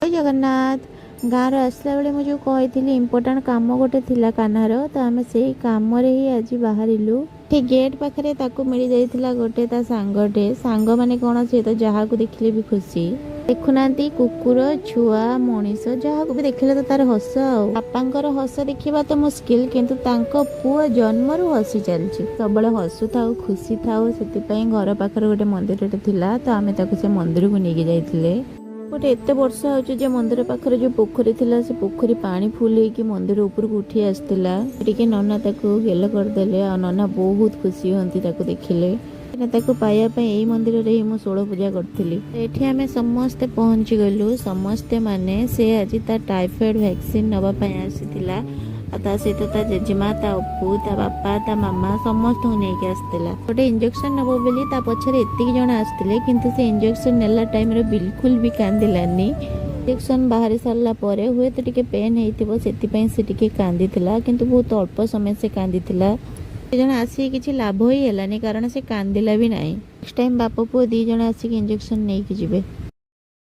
जय जगन्नाथ। गाँव आसला बेले मुझे कही इम्पोर्टाट कम गोटे थिला कान्हार तो आम से कम ही आज बाहरिलु। ठीक गेट पाखे मिल जाता गोटे ता सांगटे सांग माने कौन सी तो जहाँ को देखिले भी खुशी देखुना कुकुर छुआ मनीष जहाँ को भी देखिले तो तार हस बापांकर हस देखा तो मुस्किल किंतु तांको पुआ जन्मरू हसी चलती सब हसु था खुशी था से घर पाखर गोटे मंदिर थिला तो आम से मंदिर को लेके जाइए गोटे एत वर्ष हो मंदिर पाखर जो पोखरी थिला से पोखरी पानी फुल होगी मंदिर ऊपर को उठी आसला टे नना गेल करदे और नना बहुत खुशी हंती देखिले पाइबापी यही मंदिर रे ही षोल पूजा करी ये आम समस्ते पहुँची गलु समस्ते माने से आज टाइफॉइड वैक्सीन नवापाई आसीला ता सहित ता जेजेमा ता अपू ता बापा ता मामा समस्त नहीं आसला गोटे इंजेक्शन नब बोली ता पछरे एतिक जण आसते किंतु से इंजेक्शन नेला टाइम रे बिल्कुल भी कांदिलानी इंजेक्शन बाहरी सारा पर हुए तो टिके पेन होइतिबो सेतिपई से टिके कांदितिला किंतु बहुत अल्प समय से कांदितिला जन आसी किसी लाभ ही हेलानी कारण से कांदिला भी नहीं नेक्स्ट टाइम बाप पुओ दी जण आसिक इंजेक्शन नहीं कि जिवे।